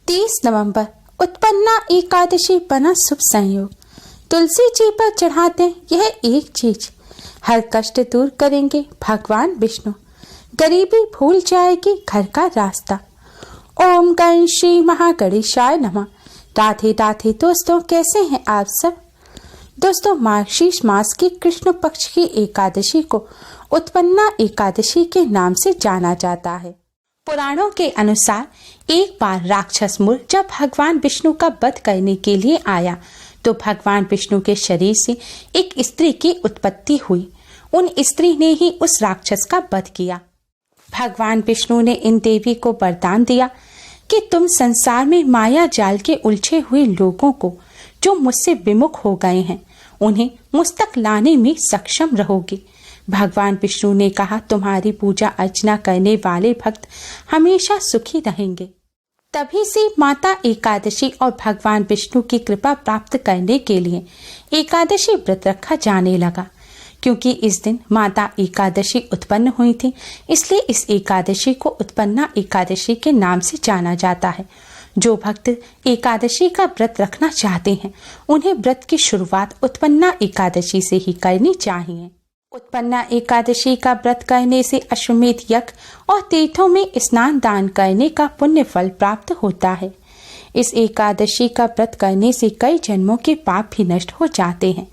30 नवंबर उत्पन्ना एकादशी बना शुभ संयोग। तुलसी जी पर चढ़ाते यह एक चीज, हर कष्ट दूर करेंगे भगवान विष्णु, गरीबी भूल जाएगी घर का रास्ता। ओम गण श्री महागणेशाय नमः। राधे राधे दोस्तों, कैसे हैं आप सब। दोस्तों, मार्गशीर्ष मास की कृष्ण पक्ष की एकादशी को उत्पन्ना एकादशी के नाम से जाना जाता है। पुराणों के अनुसार एक बार राक्षस मुर जब भगवान विष्णु का वध करने के लिए आया तो भगवान विष्णु के शरीर से एक स्त्री की उत्पत्ति हुई। उन स्त्री ने ही उस राक्षस का वध किया। भगवान विष्णु ने इन देवी को वरदान दिया कि तुम संसार में माया जाल के उलझे हुए लोगों को जो मुझसे विमुख हो गए हैं उन्हें मुझ तक लाने में सक्षम रहोगी। भगवान विष्णु ने कहा, तुम्हारी पूजा अर्चना करने वाले भक्त हमेशा सुखी रहेंगे। तभी से माता एकादशी और भगवान विष्णु की कृपा प्राप्त करने के लिए एकादशी व्रत रखा जाने लगा। क्योंकि इस दिन माता एकादशी उत्पन्न हुई थी, इसलिए इस एकादशी को उत्पन्ना एकादशी के नाम से जाना जाता है। जो भक्त एकादशी का व्रत रखना चाहते हैं उन्हें व्रत की शुरुआत उत्पन्ना एकादशी से ही करनी चाहिए। उत्पन्ना एकादशी का व्रत करने से अश्वमेध यज्ञ और तीर्थों में स्नान दान करने का पुण्य फल प्राप्त होता है। इस एकादशी का व्रत करने से कई जन्मों के पाप भी नष्ट हो जाते हैं।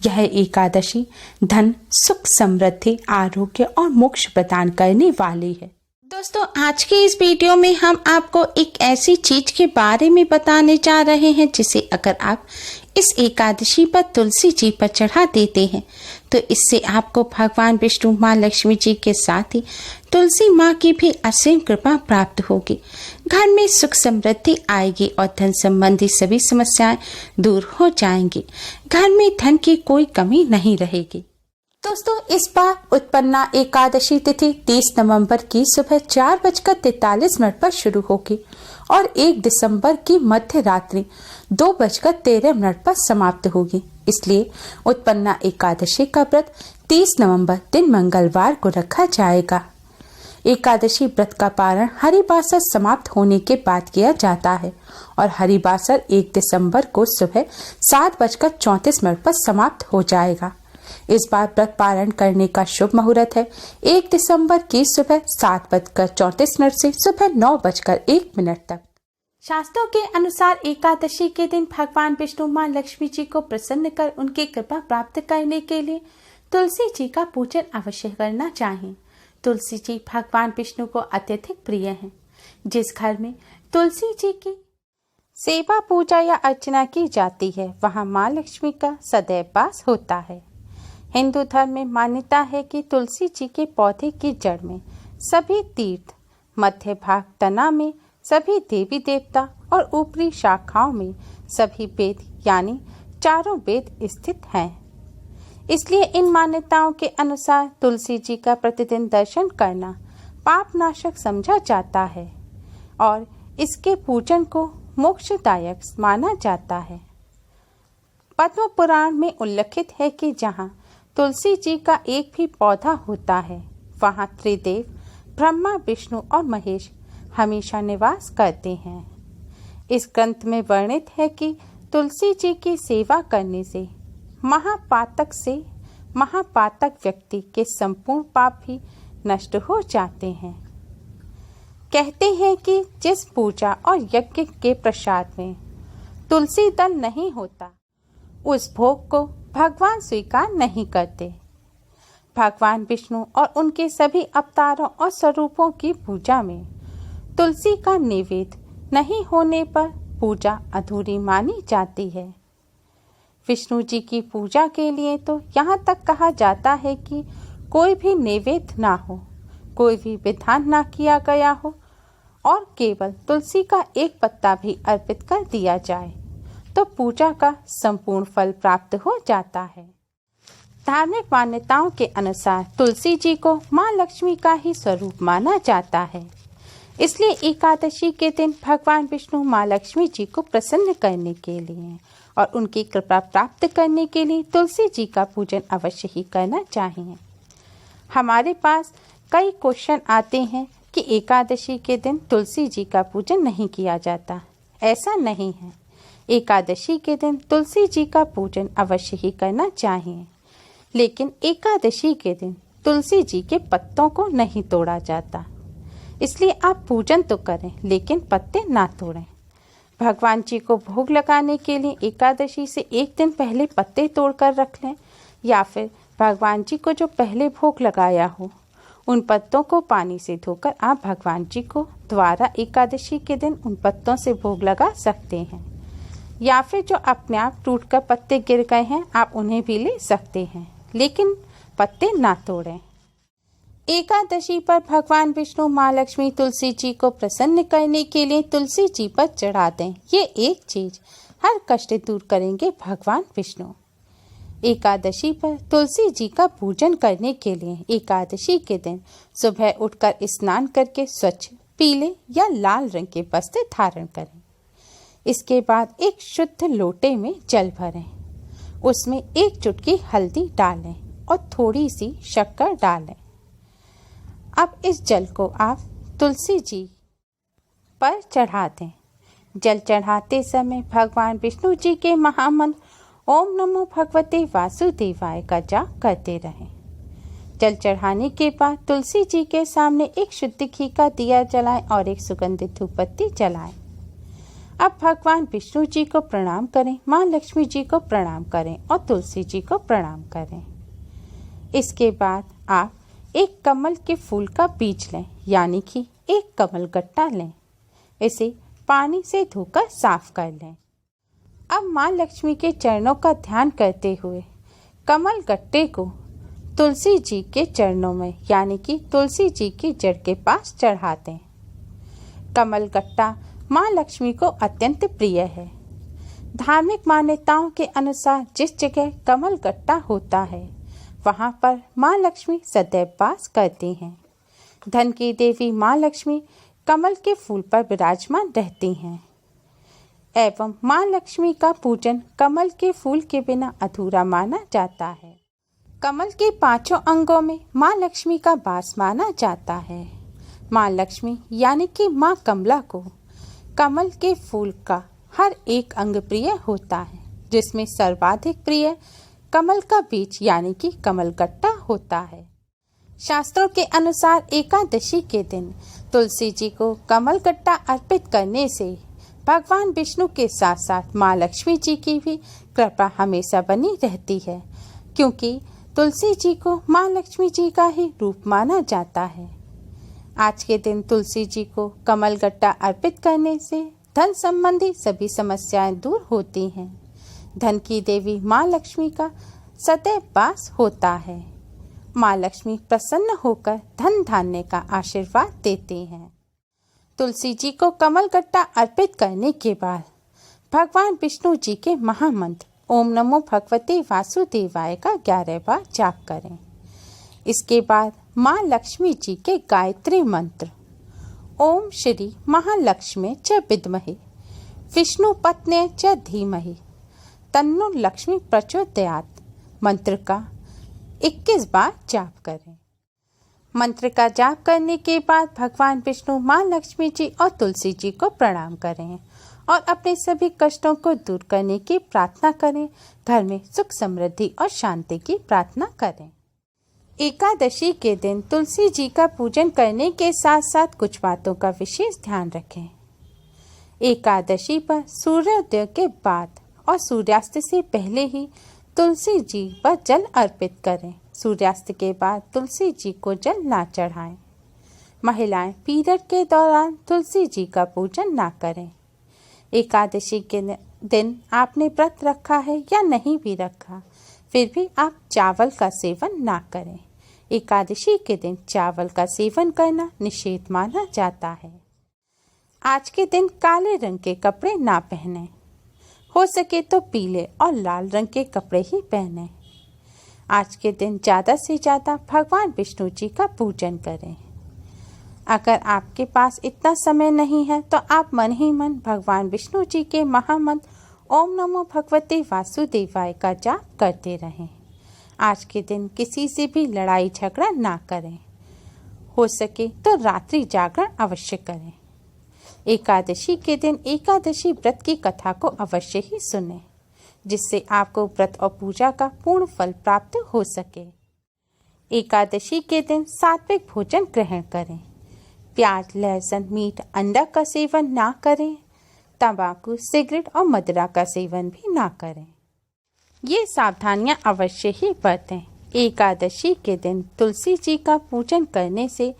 यह एकादशी धन, सुख, समृद्धि, आरोग्य और मोक्ष प्रदान करने वाली है। दोस्तों, आज के इस वीडियो में हम आपको एक ऐसी चीज के बारे में बताने जा रहे हैं जिसे अगर आप इस एकादशी पर तुलसी जी पर चढ़ा देते हैं तो इससे आपको भगवान विष्णु, माँ लक्ष्मी जी के साथ ही तुलसी माँ की भी असीम कृपा प्राप्त होगी। घर में सुख समृद्धि आएगी और धन संबंधी सभी समस्याएं दूर हो जाएंगी। घर में धन की कोई कमी नहीं रहेगी। दोस्तों, इस बार उत्पन्ना एकादशी तिथि 30 नवंबर की सुबह 4:43 पर शुरू होगी और 1 दिसंबर की मध्य रात्रि 2:13 पर समाप्त होगी। इसलिए उत्पन्ना एकादशी का व्रत 30 नवंबर दिन मंगलवार को रखा जाएगा। एकादशी व्रत का पारण हरिवासर समाप्त होने के बाद किया जाता है और हरिवासर 1 दिसंबर को सुबह 7:34 पर समाप्त हो जाएगा। इस बार व्रत पारण करने का शुभ मुहूर्त है 1 दिसंबर की सुबह 7:34 से सुबह 9:01 तक। शास्त्रों के अनुसार एकादशी के दिन भगवान विष्णु, माँ लक्ष्मी जी को प्रसन्न कर उनकी कृपा प्राप्त करने के लिए तुलसी जी का पूजन अवश्य करना चाहिए। तुलसी जी भगवान विष्णु को अत्यधिक प्रिय हैं। जिस घर में तुलसी जी की सेवा, पूजा या अर्चना की जाती है वहाँ माँ लक्ष्मी का सदैव वास होता है। हिंदू धर्म में मान्यता है कि तुलसी जी के पौधे की जड़ में सभी तीर्थ, मध्य भाग तना में सभी देवी देवता और ऊपरी शाखाओं में सभी वेद यानी चारों वेद स्थित हैं। इसलिए इन मान्यताओं के अनुसार तुलसी जी का प्रतिदिन दर्शन करना पाप नाशक समझा जाता है और इसके पूजन को मोक्षदायक माना जाता है। पद्म पुराण में उल्लेखित है कि जहाँ तुलसी जी का एक भी पौधा होता है वहाँ त्रिदेव ब्रह्मा, विष्णु और महेश हमेशा निवास करते हैं। इस ग्रंथ में वर्णित है कि तुलसी जी की सेवा करने से महापातक व्यक्ति के संपूर्ण पाप भी नष्ट हो जाते हैं। कहते हैं कि जिस पूजा और यज्ञ के प्रसाद में तुलसी दल नहीं होता उस भोग को भगवान स्वीकार नहीं करते। भगवान विष्णु और उनके सभी अवतारों और स्वरूपों की पूजा में तुलसी का नैवेद्य नहीं होने पर पूजा अधूरी मानी जाती है। विष्णु जी की पूजा के लिए तो यहाँ तक कहा जाता है कि कोई भी नैवेद्य ना हो, कोई भी विधान ना किया गया हो और केवल तुलसी का एक पत्ता भी अर्पित कर दिया जाए तो पूजा का संपूर्ण फल प्राप्त हो जाता है। धार्मिक मान्यताओं के अनुसार तुलसी जी को माँ लक्ष्मी का ही स्वरूप माना जाता है। इसलिए एकादशी के दिन भगवान विष्णु, माँ लक्ष्मी जी को प्रसन्न करने के लिए और उनकी कृपा प्राप्त करने के लिए तुलसी जी का पूजन अवश्य ही करना चाहिए। हमारे पास कई क्वेश्चन आते हैं कि एकादशी के दिन तुलसी जी का पूजन नहीं किया जाता। ऐसा नहीं है। एकादशी के दिन तुलसी जी का पूजन अवश्य ही करना चाहिए, लेकिन एकादशी के दिन तुलसी जी के पत्तों को नहीं तोड़ा जाता। इसलिए आप पूजन तो करें लेकिन पत्ते ना तोड़ें। भगवान जी को भोग लगाने के लिए एकादशी से एक दिन पहले पत्ते तोड़कर रख लें, या फिर भगवान जी को जो पहले भोग लगाया हो उन पत्तों को पानी से धोकर आप भगवान जी को दोबारा एकादशी के दिन उन पत्तों से भोग लगा सकते हैं। या फिर जो अपने आप टूटकर पत्ते गिर गए हैं आप उन्हें भी ले सकते हैं, लेकिन पत्ते ना तोड़ें। एकादशी पर भगवान विष्णु माँ लक्ष्मी तुलसी जी को प्रसन्न करने के लिए तुलसी जी पर चढ़ा दें। ये एक चीज हर कष्ट दूर करेंगे भगवान विष्णु। एकादशी पर तुलसी जी का पूजन करने के लिए एकादशी के दिन सुबह उठकर स्नान करके स्वच्छ पीले या लाल रंग के वस्त्र धारण करें। इसके बाद एक शुद्ध लोटे में जल भरें, उसमें एक चुटकी हल्दी डालें और थोड़ी सी शक्कर डालें। अब इस जल को आप तुलसी जी पर चढ़ा दें। जल चढ़ाते समय भगवान विष्णु जी के महामंत्र ओम नमो भगवते वासुदेवाय का जाप करते रहें। जल चढ़ाने के बाद तुलसी जी के सामने एक शुद्ध घी का दिया जलाएं और एक सुगंधित धूपबत्ती जलाएं। अब भगवान विष्णु जी को प्रणाम करें, माँ लक्ष्मी जी को प्रणाम करें और तुलसी जी को प्रणाम करें। इसके बाद आप एक कमल के फूल का बीज लें, यानी कि एक कमल गट्टा लें। इसे पानी से धोकर साफ कर लें। अब माँ लक्ष्मी के चरणों का ध्यान करते हुए कमल गट्टे को तुलसी जी के चरणों में, यानी कि तुलसी जी की जड़ के पास चढ़ा दें। कमल गट्टा माँ लक्ष्मी को अत्यंत प्रिय है। धार्मिक मान्यताओं के अनुसार जिस जगह कमल गट्टा होता है वहाँ पर माँ लक्ष्मी सदैव वास करती हैं। धन की देवी माँ लक्ष्मी कमल के फूल पर विराजमान रहती हैं एवं माँ लक्ष्मी का पूजन कमल के फूल के बिना अधूरा माना जाता है। कमल के पांचों अंगों में माँ लक्ष्मी का वास माना जाता है। माँ लक्ष्मी यानी कि माँ कमला को कमल के फूल का हर एक अंग प्रिय होता है, जिसमें सर्वाधिक प्रिय कमल का बीज यानी कि कमल गट्टा होता है। शास्त्रों के अनुसार एकादशी के दिन तुलसी जी को कमल गट्टा अर्पित करने से भगवान विष्णु के साथ साथ माँ लक्ष्मी जी की भी कृपा हमेशा बनी रहती है, क्योंकि तुलसी जी को माँ लक्ष्मी जी का ही रूप माना जाता है। आज के दिन तुलसी जी को कमल गट्टा अर्पित करने से धन संबंधी सभी समस्याएं दूर होती हैं। धन की देवी माँ लक्ष्मी का सदैव वास होता है। माँ लक्ष्मी प्रसन्न होकर धन धान्य का आशीर्वाद देती हैं। तुलसी जी को कमल गट्टा अर्पित करने के बाद भगवान विष्णु जी के महामंत्र ओम नमो भगवते वासुदेवाय का 11 बार जाप करें। इसके बाद माँ लक्ष्मी जी के गायत्री मंत्र ओम श्री महालक्ष्मी च विद्महे विष्णु पत्ने च धीमहि तन्नो लक्ष्मी प्रचोदयात् मंत्र का 21 बार जाप करें। मंत्र का जाप करने के बाद भगवान विष्णु माँ लक्ष्मी जी और तुलसी जी को प्रणाम करें और अपने सभी कष्टों को दूर करने की प्रार्थना करें। घर में सुख समृद्धि और शांति की प्रार्थना करें। एकादशी के दिन तुलसी जी का पूजन करने के साथ साथ कुछ बातों का विशेष ध्यान रखें। एकादशी पर सूर्योदय के बाद और सूर्यास्त से पहले ही तुलसी जी पर जल अर्पित करें। सूर्यास्त के बाद तुलसी जी को जल ना चढ़ाएं। महिलाएं पीरियड के दौरान तुलसी जी का पूजन ना करें। एकादशी के दिन आपने व्रत रखा है या नहीं भी रखा, फिर भी आप चावल का सेवन ना करें। एकादशी के दिन चावल का सेवन करना निषेध माना जाता है। आज के दिन काले रंग के कपड़े ना पहनें। हो सके तो पीले और लाल रंग के कपड़े ही पहनें। आज के दिन ज़्यादा से ज़्यादा भगवान विष्णु जी का पूजन करें। अगर आपके पास इतना समय नहीं है तो आप मन ही मन भगवान विष्णु जी के महामंत्र ओम नमो भगवते वासुदेवाय का जाप करते रहें। आज के दिन किसी से भी लड़ाई झगड़ा ना करें। हो सके तो रात्रि जागरण अवश्य करें। एकादशी के दिन एकादशी व्रत की कथा को अवश्य ही सुनें, जिससे आपको व्रत और पूजा का पूर्ण फल प्राप्त हो सके। एकादशी के दिन सात्विक भोजन ग्रहण करें। प्याज, लहसुन, मीट, अंडा का सेवन ना करें। तंबाकू, सिगरेट और मदिरा का सेवन भी ना करें। ये सावधानियां अवश्य ही बरतें। एकादशी के दिन तुलसी जी का पूजन करने से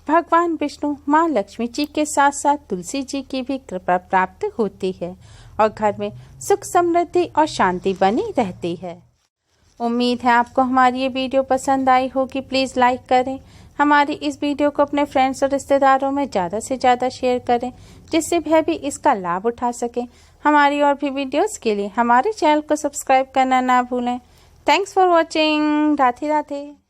भगवान विष्णु, माँ लक्ष्मी जी के साथ साथ तुलसी जी की भी कृपा प्राप्त होती है और घर में सुख, समृद्धि और शांति बनी रहती है। उम्मीद है आपको हमारी ये वीडियो पसंद आई होगी। प्लीज़ लाइक करें। हमारी इस वीडियो को अपने फ्रेंड्स और रिश्तेदारों में ज़्यादा से ज़्यादा शेयर करें, जिससे वह भी इसका लाभ उठा सकें। हमारी और भी वीडियोस के लिए हमारे चैनल को सब्सक्राइब करना ना भूलें। Thanks for watching. Radhe Radhe.